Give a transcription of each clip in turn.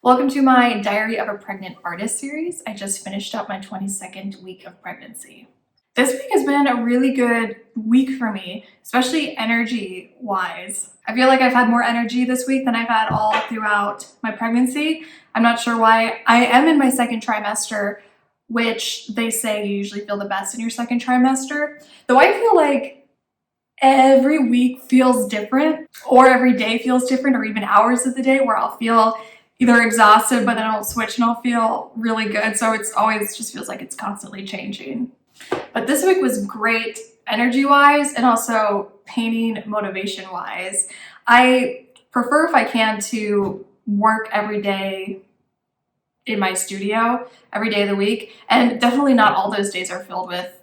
Welcome to my Diary of a Pregnant Artist series. I just finished up my 22nd week of pregnancy. This week has been a really good week for me, especially energy-wise. I feel like I've had more energy this week than I've had all throughout my pregnancy. I'm not sure why. I am in my second trimester, which they say you usually feel the best in your second trimester. Though I feel like every week feels different, or every day feels different, or even hours of the day where I'll feel either exhausted, but then I'll switch and I'll feel really good. So it's always just feels like it's constantly changing. But this week was great energy-wise and also painting motivation-wise. I prefer, if I can, to work every day in my studio every day of the week. And definitely not all those days are filled with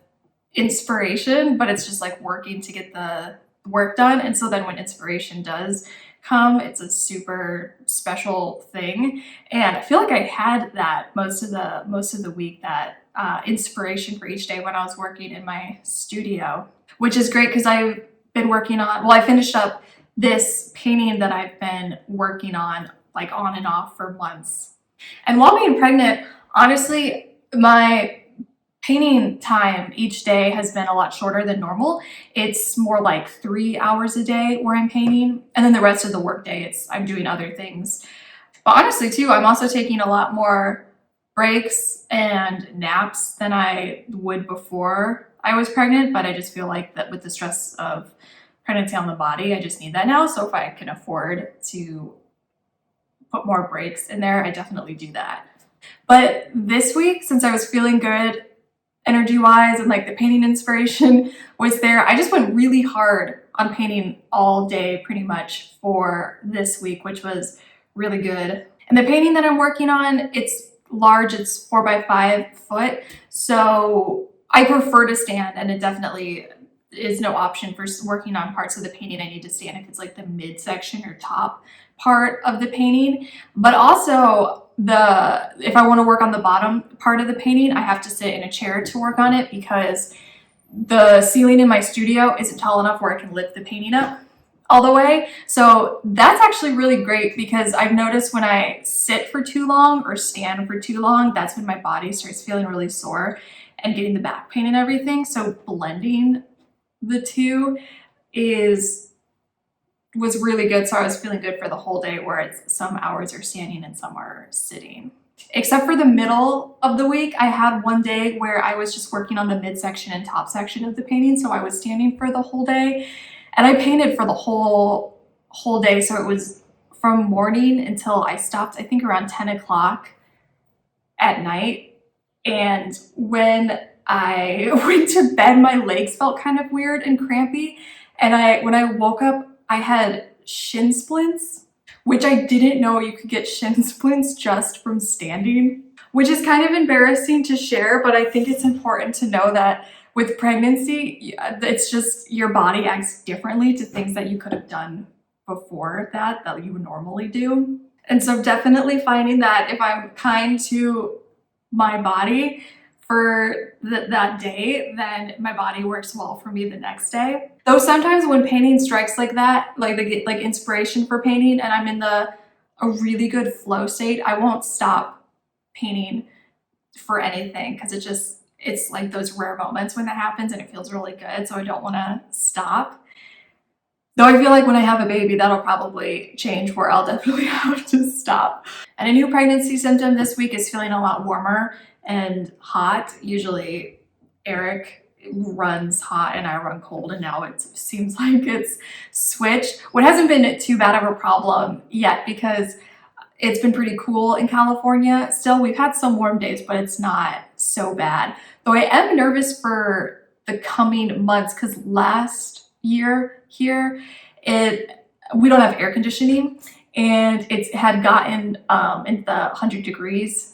inspiration, but it's just like working to get the work done. And so then when inspiration does come, it's a super special thing. And I feel like I had that most of the week, that inspiration for each day when I was working in my studio, which is great because I've been working on, well, I finished up this painting that I've been working on like on and off for months. And while being pregnant, honestly, my painting time each day has been a lot shorter than normal. It's more like 3 hours a day where I'm painting, and then the rest of the workday I'm doing other things. But honestly too, I'm also taking a lot more breaks and naps than I would before I was pregnant, but I just feel like that with the stress of pregnancy on the body, I just need that now. So if I can afford to put more breaks in there, I definitely do that. But this week, since I was feeling good energy-wise and like the painting inspiration was there, I just went really hard on painting all day pretty much for this week, which was really good. And the painting that I'm working on, it's large, it's 4x5 foot. So I prefer to stand, and it definitely is no option for working on parts of the painting. I need to stand if it's like the midsection or top part of the painting. But also if I want to work on the bottom part of the painting, I have to sit in a chair to work on it because the ceiling in my studio isn't tall enough where I can lift the painting up all the way. So that's actually really great because I've noticed when I sit for too long or stand for too long, that's when my body starts feeling really sore and getting the back pain and everything. So blending the two was really good. So I was feeling good for the whole day, where it's some hours are standing and some are sitting. Except for the middle of the week, I had one day where I was just working on the midsection and top section of the painting. So I was standing for the whole day, and I painted for the whole day. So it was from morning until I stopped, I think around 10 o'clock at night. And when I went to bed, my legs felt kind of weird and crampy. And when I woke up, I had shin splints, which I didn't know you could get shin splints just from standing, which is kind of embarrassing to share, but I think it's important to know that with pregnancy, it's just your body acts differently to things that you could have done before that you would normally do. And so definitely finding that if I'm kind to my body for that day, then my body works well for me the next day. Though sometimes when painting strikes like that, like inspiration for painting, and I'm in a really good flow state, I won't stop painting for anything because it's like those rare moments when that happens and it feels really good. So I don't want to stop. Though I feel like when I have a baby, that'll probably change, where I'll definitely have to stop. And a new pregnancy symptom this week is feeling a lot warmer and hot. Usually Eric runs hot and I run cold, and now it seems like it's switched. What hasn't been too bad of a problem yet because it's been pretty cool in California. Still, we've had some warm days, but it's not so bad. Though I am nervous for the coming months because last year here, we don't have air conditioning, and it had gotten in the 100 degrees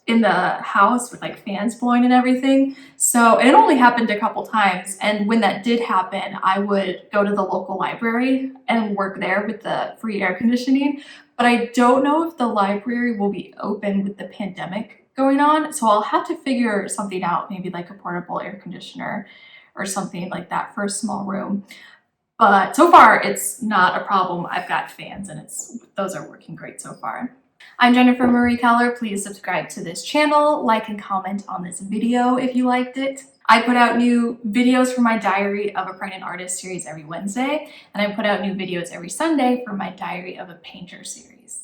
in the house with like fans blowing and everything. So it only happened a couple times. And when that did happen, I would go to the local library and work there with the free air conditioning. But I don't know if the library will be open with the pandemic going on. So I'll have to figure something out, maybe like a portable air conditioner or something like that for a small room. But so far it's not a problem. I've got fans and those are working great so far. I'm Jennifer Marie Keller. Please subscribe to this channel, like and comment on this video if you liked it. I put out new videos for my Diary of a Pregnant Artist series every Wednesday, and I put out new videos every Sunday for my Diary of a Painter series.